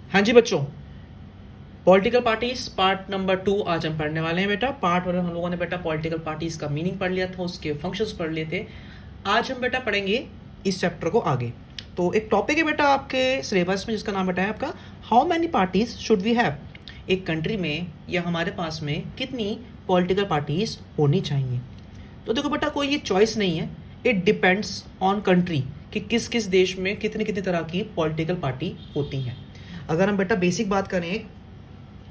हाँ जी बच्चों, political parties part number 2 आज हम पढ़ने वाले हैं बेटा। पार्ट 1 हम लोगों ने बेटा पॉलिटिकल पार्टीज का मीनिंग पढ़ लिया था, उसके फंक्शंस पढ़ लिए थे। आज हम बेटा पढ़ेंगे इस चैप्टर को आगे। तो एक टॉपिक है बेटा आपके सिलेबस में जिसका नाम बेटा है आपका how many parties should we have. एक कंट्री में या हमारे पास में कितनी पॉलिटिकल पार्टीज होनी चाहिए। तो देखो बेटा, कोई ये चॉइस नहीं है, इट डिपेंड्स ऑन कंट्री कि किस किस देश में कितनी कितनी तरह की पॉलिटिकल पार्टी होती हैं। अगर हम बेटा बेसिक बात करें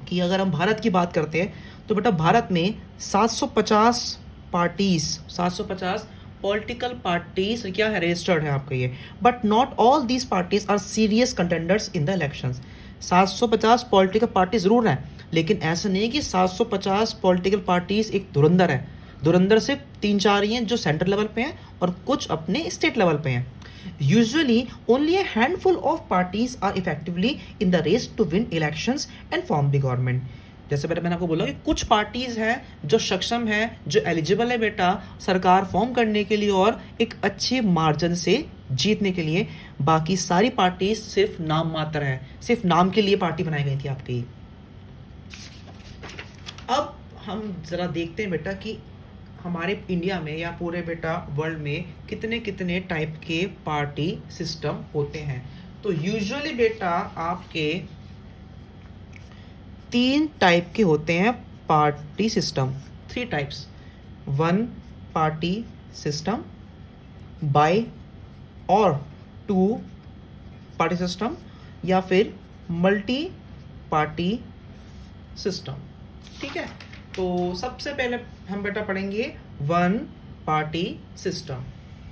कि अगर हम भारत की बात करते हैं तो बेटा भारत में 750 पार्टीज 750 पॉलिटिकल पार्टीज क्या है, रजिस्टर्ड है आपका ये। But not all these parties are serious contenders in the elections. 750 political party जरूर है, लेकिन ऐसा नहीं है कि 750 पॉलिटिकल पार्टीज एक धुरंधर है। धुरंधर सिर्फ 3-4 ही हैं जो सेंट्रल लेवल पे हैं और कुछ अपने स्टेट लेवल पे हैं। Usually, only a handful of parties are effectively in the race to win elections and form the government. जैसे बेटा मैंने आपको बोला कि कुछ पार्टीज हैं जो सक्षम है, जो एलिजिबल है बेटा सरकार फॉर्म करने के लिए और एक अच्छे मार्जिन से जीतने के लिए। बाकी सारी पार्टीज सिर्फ नाम मात्र है, सिर्फ नाम के लिए पार्टी बनाई गई थी आपकी। अब हम जरा देखते हैं बेटा कि हमारे इंडिया में या पूरे बेटा वर्ल्ड में कितने कितने टाइप के पार्टी सिस्टम होते हैं। तो यूजुअली बेटा आपके 3 टाइप के होते हैं party system. 3 types, 1 party system, bi और 2 पार्टी सिस्टम, या फिर मल्टी पार्टी सिस्टम। ठीक है, तो सबसे पहले हम बेटा पढ़ेंगे 1 पार्टी सिस्टम।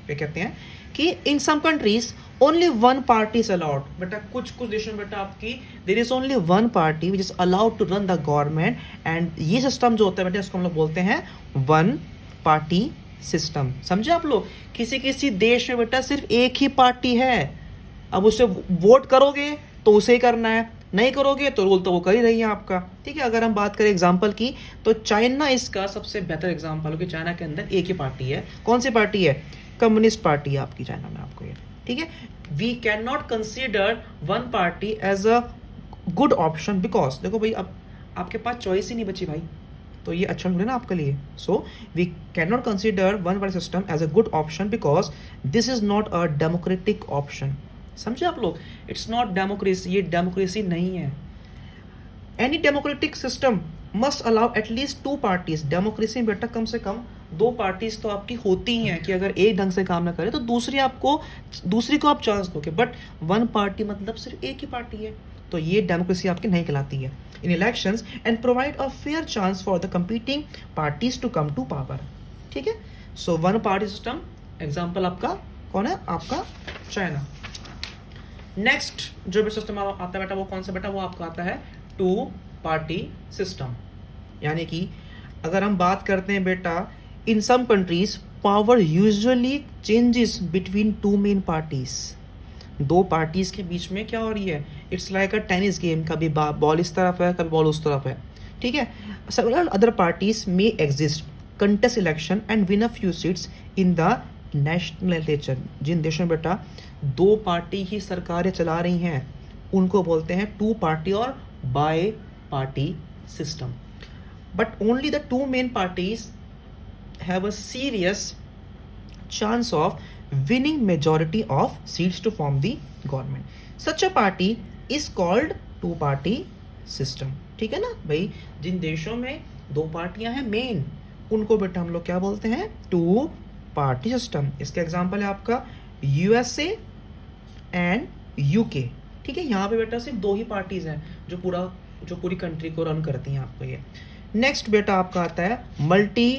क्या कहते हैं कि in some countries only 1 party is allowed. बेटा कुछ कुछ देशों में बेटा आपकी there is only 1 party which is allowed to run the government, and ये सिस्टम जो होता है बेटा इसको हम लोग बोलते हैं 1 पार्टी सिस्टम। समझे आप लोग? किसी किसी देश में बेटा सिर्फ एक ही पार्टी है, अब उसे वोट करोगे तो उसे ही करना है, नहीं करोगे तो रूल तो वो कर ही रही है आपका। ठीक है, अगर हम बात करें एग्जांपल की तो चाइना इसका सबसे बेहतर एग्जांपल हो कि चाइना के अंदर एक ही पार्टी है। कौन सी पार्टी है? कम्युनिस्ट पार्टी है आपकी चाइना में आपको ये। ठीक है, we can not consider 1 party as a good option because देखो भाई अब आपके पास चॉइस ही नहीं बची भाई, तो ये अच्छा नहीं ना आपके लिए। So we can not consider 1 party system as a good option because this is not a democratic option. समझे आप लोग? इट्स नॉट डेमोक्रेसी, ये डेमोक्रेसी नहीं है। Any democratic system must allow at least 2 parties. Democracy में बेटा कम से कम 2 पार्टीज तो आपकी होती ही हैं कि अगर एक ढंग से काम ना करे तो दूसरी को आप चांस दोगे। बट 1 पार्टी मतलब सिर्फ एक ही पार्टी है, तो ये डेमोक्रेसी आपकी नहीं कहलाती है। In elections and provide a fair chance for the competing parties to come to power. ठीक है, सो 1 पार्टी सिस्टम एग्जाम्पल आपका कौन है? आपका चाइना। नेक्स्ट जो भी सिस्टम आता है बेटा वो कौन सा बेटा? वो आपका आता है 2 पार्टी सिस्टम। यानी कि अगर हम बात करते हैं बेटा in some countries power usually changes between 2 main parties. 2 parties के बीच में क्या हो रही है? It's like a tennis game, कभी बॉल इस तरफ है कभी बॉल उस तरफ है। ठीक है, several other parties may exist, contest election and win a few seats in the national legislature. जिन देशों में बेटा 2 पार्टी ही सरकारें चला रही हैं उनको बोलते हैं 2 पार्टी और bi party system. But only the 2 main parties have a serious chance of winning majority of seats to form the government. Such a party is called 2 party system. ठीक है ना भाई, जिन देशों में 2 पार्टियां हैं मेन उनको बेटा हम लोग क्या बोलते हैं? 2 पार्टी सिस्टम। इसका एग्जांपल है आपका यूएसए एंड यूके। ठीक है, यहाँ पे बेटा सिर्फ 2 ही पार्टीज हैं जो पूरी कंट्री को रन करती हैं आपको ये। नेक्स्ट बेटा आपका आता है मल्टी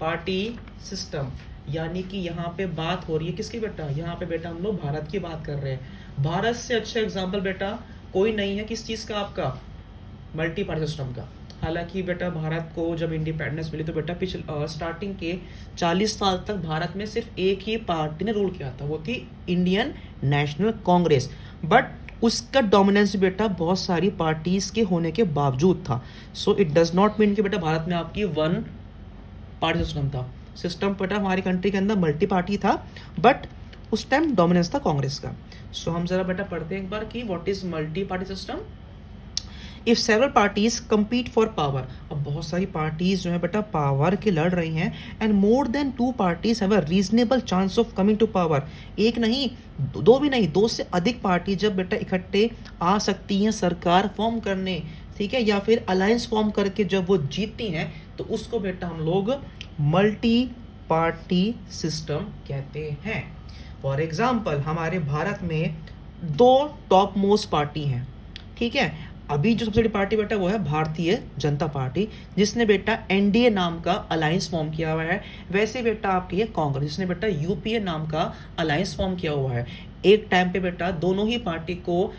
पार्टी सिस्टम। यानी कि यहाँ पे बात हो रही है किसकी बेटा? यहाँ पे बेटा हम लोग भारत की बात कर रहे हैं। भारत से अच्छा एग्जाम्पल बेटा कोई नहीं है किस चीज का? आपका मल्टी पार्टी सिस्टम का। हालांकि बेटा भारत को जब इंडिपेंडेंस मिली तो बेटा स्टार्टिंग के 40 साल तक भारत में सिर्फ एक ही पार्टी ने रूल किया था, वो थी इंडियन नेशनल कांग्रेस। बट उसका डोमिनेंस बेटा बहुत सारी पार्टीज के होने के बावजूद था। So it does not mean कि बेटा भारत में आपकी 1 पार्टी सिस्टम था। सिस्टम बेटा हमारी कंट्री के अंदर मल्टी पार्टी था, बट उस टाइम डोमिनेंस था कांग्रेस का। सो हम जरा बेटा पढ़ते हैं एक बार कि what is multi party system. If several parties compete for power, अब बहुत सारी पार्टीज जो है बेटा पावर के लड़ रही हैं, and more than two parties have a reasonable chance of coming to power, एक नहीं दो भी नहीं, दो से अधिक पार्टी जब बेटा इकट्ठे आ सकती हैं सरकार फॉर्म करने, ठीक है, या फिर अलायंस फॉर्म करके जब वो जीतती हैं, तो उसको बेटा हम लोग मल्टी पार्टी सिस्टम कहते हैं। फॉर एग्जाम्पल हमारे भारत में दो टॉप मोस्ट पार्टी हैं, ठीक है। अभी जो सबसे बड़ी पार्टी बेटा वो है भारतीय जनता पार्टी, जिसने बेटा एनडीए नाम का अलायंस फॉर्म किया हुआ है। वैसे बेटा आपकी है कांग्रेस, जिसने बेटा यूपीए नाम का अलायंस फॉर्म किया हुआ है। एक टाइम पे बेटा दोनों ही पार्टी को,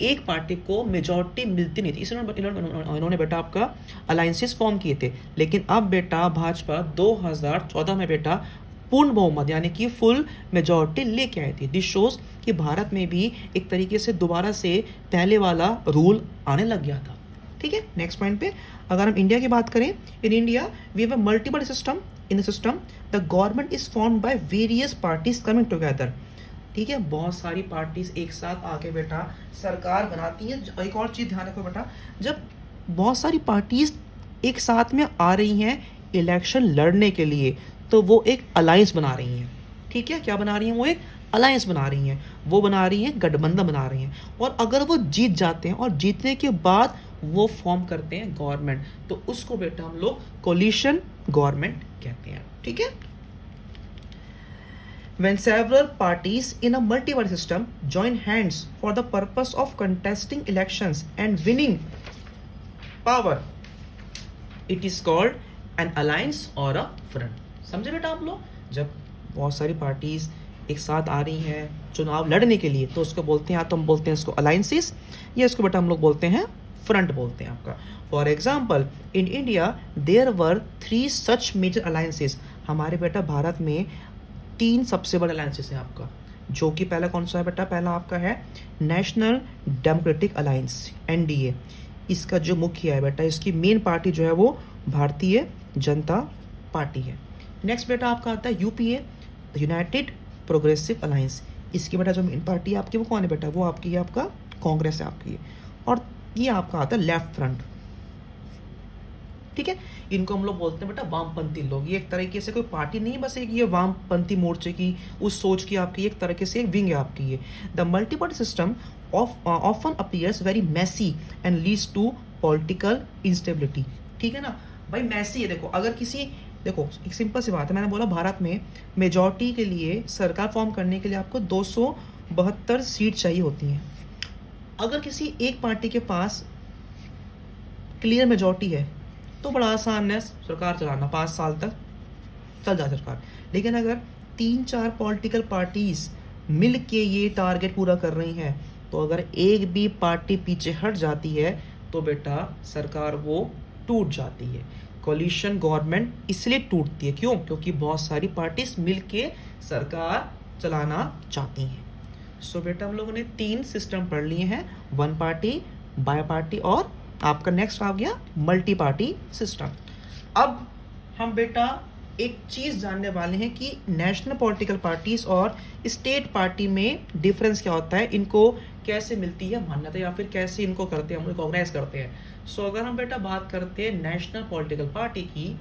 एक पार्टी को मेजॉरिटी मिलती नहीं थी, इसलिए इन्होंने बेटा आपका अलायंसेस फॉर्म किए थे। लेकिन अब बेटा भाजपा 2014 में बेटा पूर्ण बहुमत यानी कि फुल मेजॉरिटी लेके आई थी। दिस शोज कि भारत में भी एक तरीके से दोबारा से पहले वाला रूल आने लग गया था, ठीक है। नेक्स्ट पॉइंट पे अगर हम इंडिया की बात करें, in India we have a multiple system. In the system the government is formed by various parties coming together, ठीक है। बहुत सारी पार्टीज एक साथ आके बेटा सरकार बनाती है। एक और चीज ध्यान रखो बेटा, जब बहुत सारी पार्टीज एक साथ में आ रही हैं इलेक्शन लड़ने के लिए, तो वो एक अलायंस बना रही हैं, ठीक है। क्या बना रही हैं? वो एक अलायंस बना रही हैं, वो बना रही हैं गठबंधन बना रही हैं। और अगर वो जीत जाते हैं और जीतने के बाद वो फॉर्म करते हैं गवर्नमेंट, तो उसको बेटा हम लोग कोलिशन गवर्नमेंट कहते हैं, ठीक है। When several parties in a multi-party system join hands for the purpose of contesting elections and winning power, it is called an alliance or a front. समझे बेटा आप लोग? जब बहुत सारी पार्टीज एक साथ आ रही हैं चुनाव लड़ने के लिए, तो उसको बोलते हैं, या तो हम बोलते हैं इसको अलायंसेस, या इसको बेटा हम लोग बोलते हैं फ्रंट बोलते हैं आपका। For example in India there were 3 such major alliances. हमारे बेटा भारत में 3 सबसे बड़े अलायंसेस हैं आपका, जो कि पहला कौन सा है बेटा? पहला आपका है नेशनल डेमोक्रेटिक अलायंस, एनडीए। इसका जो मुख्य है बेटा, इसकी मेन पार्टी जो है वो भारतीय जनता पार्टी है। नेक्स्ट बेटा आपका आता है यूपीए, यूनाइटेड प्रोग्रेसिव अलायंस। इसकी बेटा जो मेन पार्टी है आपकी वो कौन है बेटा? वो आपकी है आपका कांग्रेस है आपकी। और ये आपका आता है लेफ्ट फ्रंट, ठीक है। इनको हम लोग बोलते हैं बेटा वामपंथी लोग। ये एक तरीके से कोई पार्टी नहीं, बस एक ये वामपंथी मोर्चे की उस सोच की आपकी एक तरीके से एक विंग है आपकी ये। The multiparty system often appears very messy and leads to political instability, ठीक है ना भाई। मैसी है, देखो अगर किसी, देखो एक सिंपल सी बात है, मैंने बोला भारत में मेजॉरिटी के लिए सरकार फॉर्म करने के लिए आपको 272 सीट चाहिए होती हैं। अगर किसी एक पार्टी के पास क्लियर मेजॉरिटी है तो बड़ा आसान है सरकार चलाना, 5 साल तक चल जाए सरकार। लेकिन अगर 3-4 पॉलिटिकल पार्टीज मिल के ये टारगेट पूरा कर रही हैं, तो अगर एक भी पार्टी पीछे हट जाती है तो बेटा सरकार वो टूट जाती है। कोलिशन गवर्नमेंट इसलिए टूटती है, क्यों? क्योंकि बहुत सारी पार्टीज मिल के सरकार चलाना चाहती हैं। सो बेटा हम लोगों ने 3 सिस्टम पढ़ लिए हैं, वन पार्टी, बाय पार्टी, और आपका नेक्स्ट आ गया मल्टी पार्टी सिस्टम। अब हम बेटा एक चीज जानने वाले हैं कि नेशनल पॉलिटिकल पार्टीज और स्टेट पार्टी में डिफरेंस क्या होता है, इनको कैसे मिलती है मान्यता, या फिर कैसे इनको करते हैं, हम रिकॉग्नाइज करते हैं। सो अगर हम बेटा बात करते हैं नेशनल पॉलिटिकल पार्टी की,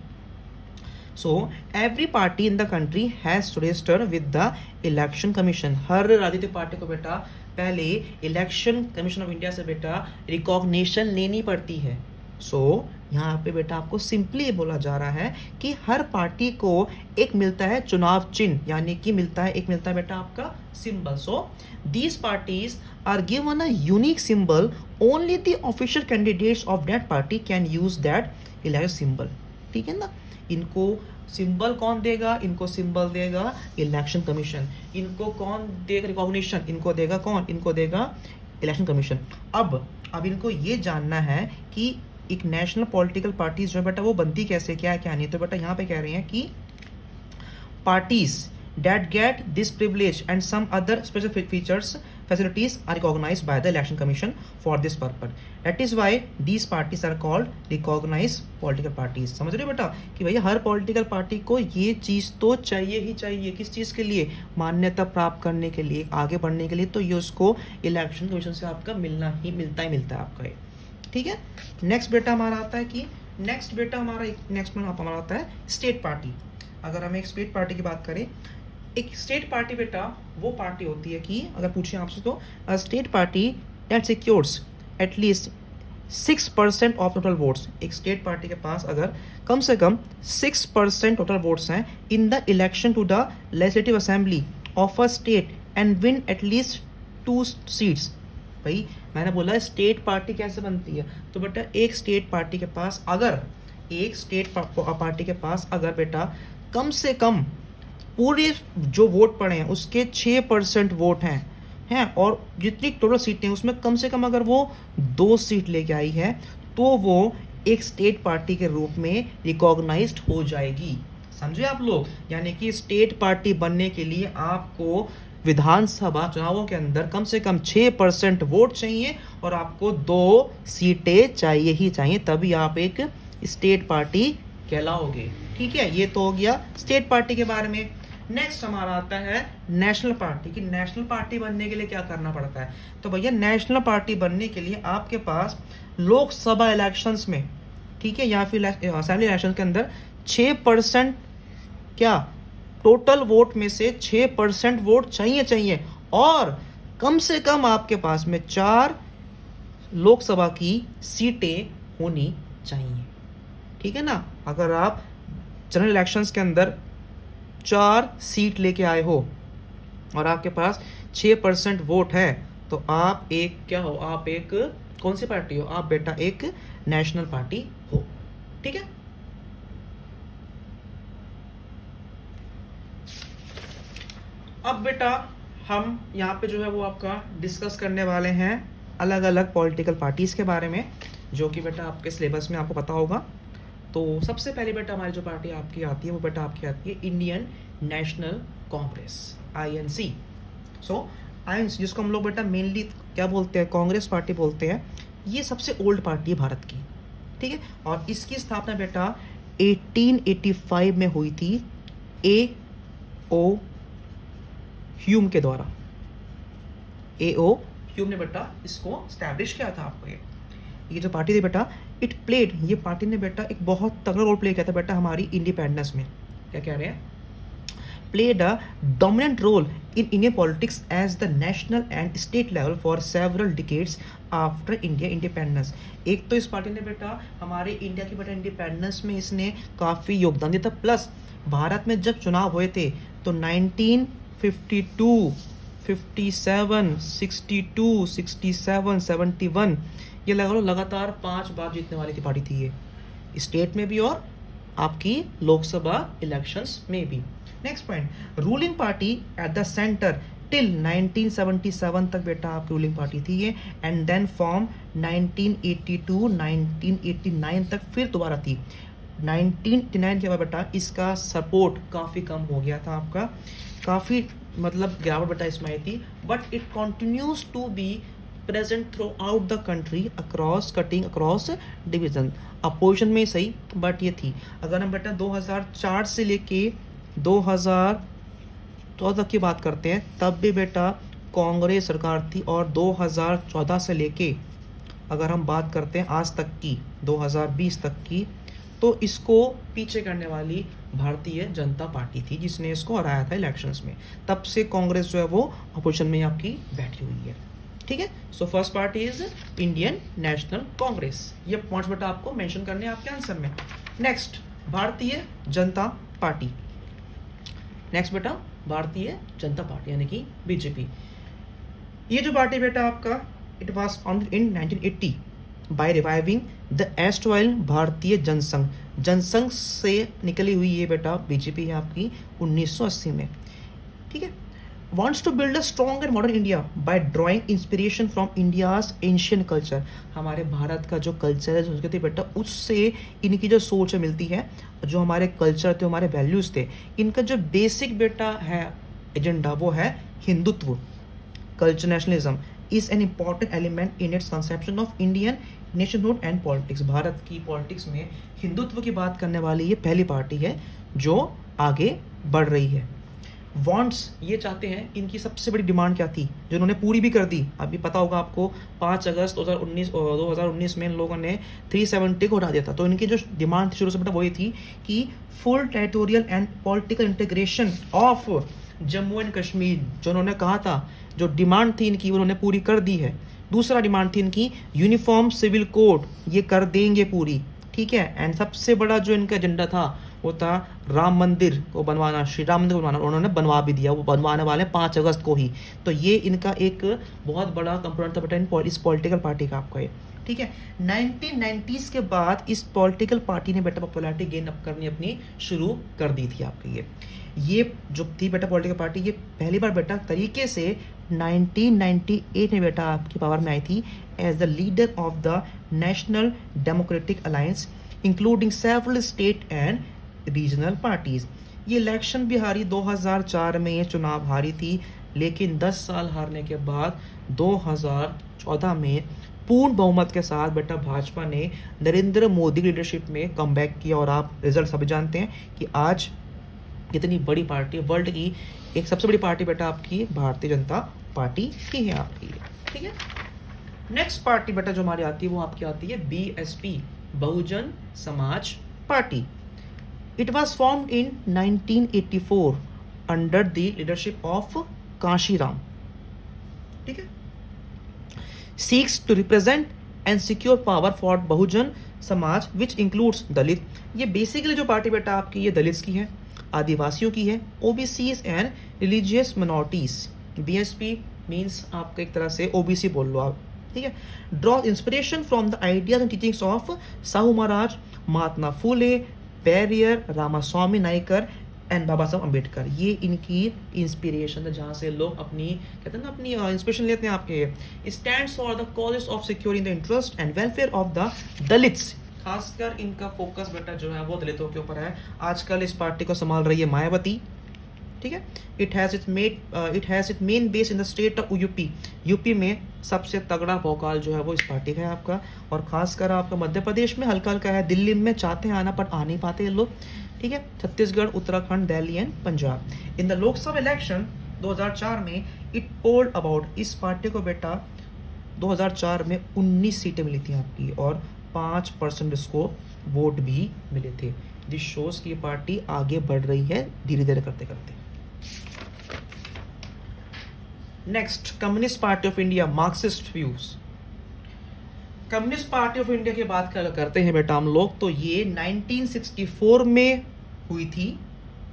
so every party in the country has to register with the election commission. हर राजनीतिक पार्टी को बेटा पहले इलेक्शन कमीशन ऑफ इंडिया से बेटा रिकॉग्निशन लेनी पड़ती है। सो यहाँ पे बेटा आपको सिंपली बोला जा रहा है कि हर पार्टी को एक मिलता है चुनाव चिन्ह, यानी कि मिलता है बेटा आपका symbol. So these parties are given a unique symbol, only the official candidates of that party can use that election symbol, ठीक है ना। इनको सिंबल कौन देगा? इनको सिंबल देगा इलेक्शन कमीशन। इनको कौन देगा रिकॉग्निशन? इनको देगा कौन? इनको देगा इलेक्शन कमीशन। अब इनको ये जानना है कि एक नेशनल पॉलिटिकल पार्टीज जो है बेटा वो बनती कैसे, क्या है क्या नहीं। तो बेटा यहाँ पे कह रहे हैं कि parties that get this privilege and some other special facilities are recognized by the election commission for this purpose. That is why these parties are called recognized political parties. समझ रहे हो बेटा कि भैया हर पॉलिटिकल पार्टी को ये चीज़ तो चाहिए ही चाहिए। किस चीज़ के लिए? मान्यता प्राप्त करने के लिए, आगे बढ़ने के लिए। तो ये उसको इलेक्शन कमीशन से आपका मिलता है आपका ये। ठीक है। नेक्स्ट बेटा हमारा आता है कि नेक्स्ट में हमारा आता है स्टेट पार्टी। अगर हम एक स्टेट पार्टी की बात करें, एक स्टेट पार्टी बेटा वो पार्टी होती है कि अगर पूछें आपसे तो state party that secures at least 6% of total votes. एक स्टेट पार्टी के पास अगर कम से कम 6% टोटल वोट्स हैं in the election to the legislative assembly of a state and win at least 2 seats. भाई मैंने बोला स्टेट पार्टी कैसे बनती है, तो बेटा एक स्टेट पार्टी के पास अगर बेटा कम से कम पूरे जो वोट पड़े हैं उसके 6% वोट हैं और जितनी टोटल सीटें उसमें कम से कम अगर वो 2 सीट लेके आई है तो वो एक स्टेट पार्टी के रूप में रिकॉग्नाइज्ड हो जाएगी। समझे आप लोग? यानी कि स्टेट पार्टी बनने के लिए आपको विधानसभा चुनावों के अंदर कम से कम 6% वोट चाहिए और आपको 2 सीटें चाहिए ही चाहिए, तभी आप एक स्टेट पार्टी कहलाओगे। ठीक है, ये तो हो गया स्टेट पार्टी के बारे में। नेक्स्ट हमारा आता है नेशनल पार्टी कि नेशनल पार्टी बनने के लिए क्या करना पड़ता है। तो भैया नेशनल पार्टी बनने के लिए आपके पास लोकसभा इलेक्शंस में, ठीक है, या फिर असेंबली इलेक्शन के अंदर 6% क्या टोटल वोट में से 6% वोट चाहिए और कम से कम आपके पास में 4 लोकसभा की सीटें होनी चाहिए। ठीक है ना? अगर आप जनरल इलेक्शंस के अंदर 4 सीट लेके आए हो और आपके पास 6% वोट है तो आप एक क्या हो, आप एक कौन सी पार्टी हो? आप बेटा एक नेशनल पार्टी हो। ठीक है, अब बेटा हम यहाँ पे जो है वो आपका डिस्कस करने वाले हैं अलग अलग पॉलिटिकल पार्टीज के बारे में, जो कि बेटा आपके सिलेबस में आपको पता होगा। तो सबसे पहले बेटा हमारी जो पार्टी आपकी आती है वो बेटा आपकी आती है इंडियन नेशनल कांग्रेस, INC। सो INC जिसको हम लोग बेटा मेनली क्या बोलते हैं, कांग्रेस पार्टी बोलते हैं। ये सबसे ओल्ड पार्टी है भारत की। ठीक है, और इसकी स्थापना बेटा 1885 में हुई थी A.O. ह्यूम के द्वारा। A.O. ह्यूम ने बेटा इसको स्टैब्लिश किया था। आपको ये जो पार्टी थी बेटा ये पार्टी ने बेटा एक बहुत तगड़ा रोल प्ले किया था बेटा हमारी इंडिपेंडेंस में। क्या कह रहे हैं? played a dominant role in Indian politics as the national and state level for several decades after India independence। एक तो इस पार्टी ने बेटा हमारे इंडिया की बेटा इंडिपेंडेंस में इसने काफ़ी योगदान दिया था, प्लस भारत में जब चुनाव हुए थे तो 1952, 57, 62, 67, 71 ये लगातार 5 बार जीतने वाली थी पार्टी थी ये, स्टेट में भी और आपकी लोकसभा इलेक्शंस में भी। Next point, ruling party at the centre till 1977 तक बेटा आपकी रूलिंग पार्टी थी ये, एंड देन फॉर्म 1982 1989 तक फिर दोबारा थी। 1989 के बाद बेटा इसका सपोर्ट काफ़ी कम हो गया था, आपका काफ़ी मतलब गिरावट बेटा इसमें आई थी, but it continues to be present throughout the country cutting across division. Opposition में सही बट ये थी। अगर हम बेटा 2004 से लेके 2014 की बात करते हैं तब भी बेटा कांग्रेस सरकार थी, और 2014 से लेके अगर हम बात करते हैं आज तक की 2020 तक की, तो इसको पीछे करने वाली भारतीय जनता पार्टी थी जिसने इसको हराया था इलेक्शंस में। तब से कांग्रेस जो है वो अपोजिशन में आपकी बैठी हुई है। ठीक है, so first party is Indian national Congress. ये पॉइंट्स बेटा आपको मेंशन करने हैं आपके आंसर में। Next, Bharatiya Janata party. Next बेटा भारतीय जनता पार्टी यानी कि बीजेपी। ये जो पार्टी बेटा आपका it was founded in 1980 by reviving the erstwhile Bharatiya Jana Sangh से निकली हुई ये बेटा बीजेपी है आपकी 1980 में। ठीक है, wants to build a strong and modern India by drawing inspiration from India's ancient culture। हमारे भारत का जो कल्चर है संस्कृति बेटा उससे इनकी जो सोच है मिलती है, जो हमारे कल्चर थे हमारे वैल्यूज थे, इनका जो बेसिक बेटा है एजेंडा वो है Hindutva. Culture nationalism is an important element in its conception of Indian nationhood and politics. Bharat की पॉलिटिक्स में हिंदुत्व की बात करने वाली ये पहली पार्टी है जो आगे बढ़ रही है। वांट्स ये चाहते हैं, इनकी सबसे बड़ी डिमांड क्या थी जो इन्होंने पूरी भी कर दी। अभी पता होगा आपको 5 अगस्त 2019 में इन लोगों ने 370 को हटा दिया था। तो इनकी जो डिमांड थी शुरू से बेटा वही थी कि full territorial and political integration of Jammu and Kashmir, जो उन्होंने कहा था, जो डिमांड थी इनकी उन्होंने पूरी कर दी है। दूसरा डिमांड थी इनकी यूनिफॉर्म सिविल कोड, ये कर देंगे पूरी, ठीक है। एंड सबसे बड़ा जो इनका एजेंडा था वो था राम मंदिर को बनवाना, श्री राम मंदिर को बनवाना, उन्होंने बनवा भी दिया, वो बनवाने वाले 5 अगस्त को ही। तो ये इनका एक बहुत बड़ा कंपोनेंट था बेटा इस पॉलिटिकल पार्टी का आपका ये, ठीक है। 1990s के बाद इस पॉलिटिकल पार्टी ने बेटा पॉपुलैरिटी गेन अप करनी अपनी शुरू कर दी थी आपकी ये जो थी बेटा पॉलिटिकल पार्टी, ये पहली बार बेटा तरीके से 1998 में बेटा आपकी पावर में आई थी as the leader of the National Democratic Alliance including several state and regional parties. ये इलेक्शन भी हारी 2004 में, ये चुनाव हारी थी, लेकिन 10 साल हारने के बाद 2014 में पूर्ण बहुमत के साथ बेटा भाजपा ने नरेंद्र मोदी की लीडरशिप में कमबैक किया। और आप रिजल्ट सभी जानते हैं कि आज कितनी बड़ी पार्टी, वर्ल्ड की एक सबसे बड़ी पार्टी बेटा आपकी भारतीय जनता पार्टी की है आपकी, ठीक है। नेक्स्ट पार्टी बेटा जो हमारी आती है वो आपकी आती है BSP, Bahujan Samaj party. It was formed in 1984 under the leadership of Kanshi Ram, ठीक है। Seeks to represent and secure power for Bahujan Samaj which includes दलित। ये बेसिकली जो पार्टी बेटा आपकी ये दलित की है, आदिवासियों की है, OBCs and religious minorities. BSP means आपका एक तरह से ओबीसी बोल लो आप, ठीक है। Draw inspiration from the ideas and teachings of Sahu Maharaj, Mahatma Phule, Periyar, Ramaswamy Naicker and Baba Sahab Ambedkar. ये इनकी इंस्पिरेशन है जहाँ से लोग अपनी कहते हैं ना अपनी इंस्पिरेशन लेते हैं आपके। Stands for the causes of securing the interest and welfare of the Dalits. खासकर इनका फोकस बेटा जो है वो दलितों के ऊपर है। आजकल इस पार्टी को संभाल रही है मायावती, ठीक है। It has it main base in the state of UP. UP में सबसे तगड़ा भोकाल जो है वो इस पार्टी का है आपका। और खासकर आपका मध्य प्रदेश में हल्का हल्का है, दिल्ली में चाहते हैं आना पर आ नहीं पाते ये लोग, ठीक है। Chhattisgarh, Uttarakhand, Delhi and Punjab. In the Lok Sabha election 2004 में इट पोल्ड अबाउट, इस पार्टी को बेटा 2004 में 19 सीटें मिली थी आपकी और 5% इसको वोट भी मिले थे। दिस शोज की पार्टी आगे बढ़ रही है धीरे धीरे करते करते। Next, communist party of India, Marxist views. Communist party of India की बात करते हैं बेटा हम लोग, तो ये 1964 में हुई थी,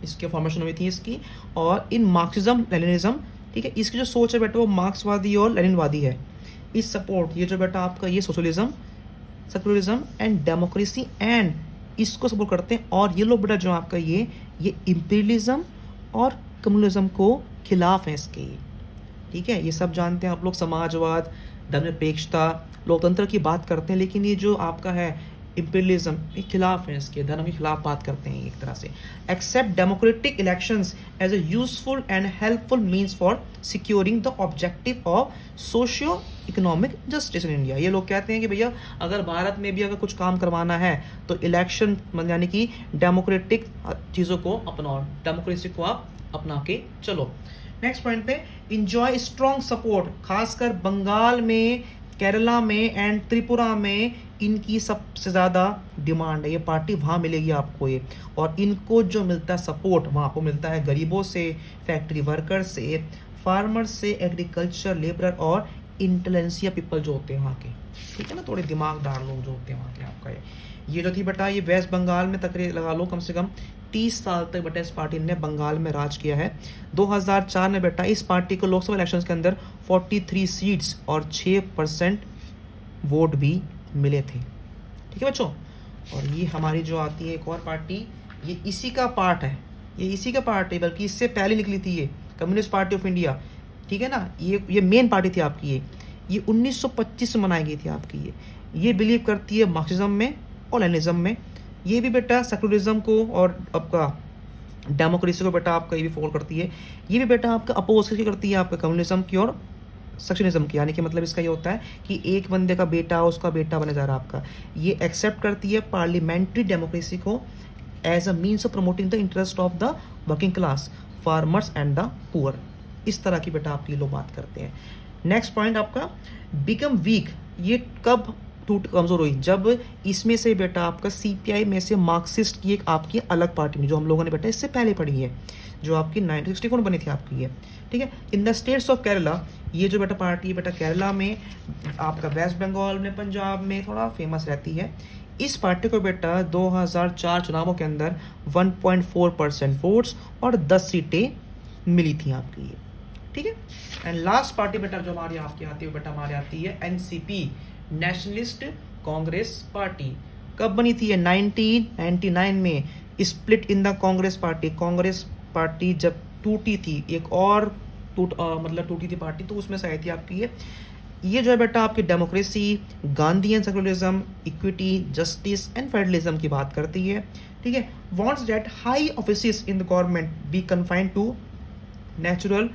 इसके फॉर्मेशन हुई थी इसकी। और इन मार्क्सिज्म लेनिनिज्म, ठीक है, इसकी जो सोच है बेटा वो मार्क्सवादी और लेनिनवादी है। इस सपोर्ट ये जो बेटा आपका ये socialism, secularism and democracy and इसको सपोर्ट करते हैं। और ये लोग बेटा जो आपका ये इंपीरियलिज्म और कम्युनिज्म को खिलाफ हैं इसके, ठीक है। ये सब जानते हैं आप लोग, समाजवाद, धर्मनिरपेक्षता, लोकतंत्र की बात करते हैं, लेकिन ये जो आपका है इंपीरियलिज्म के खिलाफ है, इसके धर्म के खिलाफ बात करते हैं एक तरह से। Accept democratic elections as a useful and helpful means for securing the objective of socio economic justice in India. ये लोग कहते हैं कि भैया अगर भारत में भी अगर कुछ काम करवाना है तो इलेक्शन यानी कि डेमोक्रेटिक चीज़ों को अपनाओ, डेमोक्रेसी को आप अपना के चलो। नेक्स्ट पॉइंट पे, इंजॉय स्ट्रॉन्ग सपोर्ट, खासकर बंगाल में, केरला में एंड त्रिपुरा में इनकी सबसे ज़्यादा डिमांड है। ये पार्टी वहाँ मिलेगी आपको ये, और इनको जो मिलता है सपोर्ट वहाँ आपको मिलता है गरीबों से, फैक्ट्री वर्कर से, फार्मर से, एग्रीकल्चर लेबरर और इंटेलिजेंसिया पीपल जो होते हैं वहाँ के, ठीक है ना, थोड़े दिमागदार लोग जो होते हैं वहाँ के आपका ये जो थी बेटा ये वेस्ट बंगाल में तकरीबन लगा लो कम से कम 30 साल तक बेटा इस पार्टी ने बंगाल में राज किया है। 2004 में बेटा इस पार्टी को लोकसभा इलेक्शंस के अंदर 43 सीट्स और 6% वोट भी मिले थे, ठीक है बच्चों। और ये हमारी जो आती है एक और पार्टी, ये इसी का पार्ट है, ये इसी का पार्ट है, बल्कि इससे पहले निकली थी ये कम्युनिस्ट पार्टी ऑफ इंडिया, ठीक है ना। ये मेन पार्टी थी आपकी ये 1925 में बनाई गई थी आपकी ये बिलीव करती है मार्क्सिज्म में और लेनिज्म में। ये भी बेटा सेकुलरिज्म को और आपका डेमोक्रेसी को बेटा आपका ये भी फॉलो करती है। ये भी बेटा आपका अपोज करती है आपका कम्युनिज्म की और सेक्शनिज्म की, यानी कि मतलब इसका ये होता है कि एक बंदे का बेटा उसका बेटा बने जा रहा है आपका। ये एक्सेप्ट करती है पार्लियामेंट्री डेमोक्रेसी को as a means of promoting the interest of the working class. Farmers and the poor. इस तरह की बेटा आपकी लोग बात करते हैं। नेक्स्ट पॉइंट आपका बिकम वीक, ये कब टूट कमजोर हुई, जब इसमें से बेटा आपका सीपीआई में से मार्क्सिस्ट की एक आपकी अलग पार्टी में, जो हम लोगों ने बेटा इससे पहले पढ़ी है, जो आपकी 1964 में बनी थी आपकी ये, ठीक है। In the states of Kerala, ये जो बेटा पार्टी है बेटा केरला में, आपका वेस्ट बंगाल में, पंजाब में थोड़ा फेमस रहती है। इस पार्टी को बेटा 2004 चुनावों के अंदर 1.4% वोट्स और 10 सीटें मिली थी आपकी ये, ठीक है। एंड लास्ट पार्टी बेटा जो हमारी आपकी आती है बेटा हमारी आती है एनसीपी, नेशनलिस्ट कांग्रेस पार्टी। कब बनी थी ये? 1999 में। Split in the Congress party, Congress party जब टूटी थी, एक और टूटी थी पार्टी, तो उसमें से आई थी आपकी ये जो है बेटा आपकी democracy, Gandhi and secularism, equity, justice and federalism की बात करती है, ठीक है। Wants that high offices in the government be confined to natural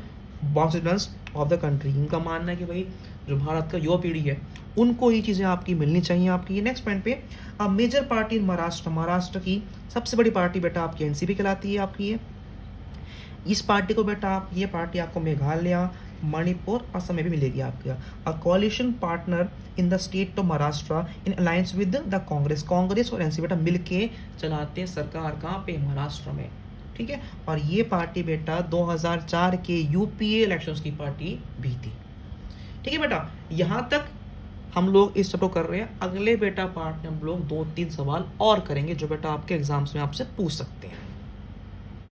born citizens of the country. इनका मानना है कि भाई जो भारत का युवा पीढ़ी है उनको ये चीज़ें आपकी मिलनी चाहिए आपकी। ये नेक्स्ट पॉइंट पे, अब major party in Maharashtra, Maharashtra की सबसे बड़ी पार्टी बेटा आपकी एनसीपी कहलाती है आपकी ये। इस पार्टी को बेटा आप, ये पार्टी आपको मेघालय, मणिपुर, असम में भी मिलेगी आपका। A coalition partner in the state of Maharashtra in alliance with the Congress, Congress और एनसीपी बेटा मिलके चलाते हैं सरकार कहाँ पे? महाराष्ट्र में, ठीक है। और ये पार्टी बेटा 2004 के यूपीए इलेक्शंस की पार्टी भी थी, ठीक है बेटा। यहाँ तक हम लोग इस चैप्टर कर रहे हैं। अगले बेटा पार्ट में हम लोग 2-3 सवाल और करेंगे जो बेटा आपके एग्जाम्स में आपसे पूछ सकते हैं।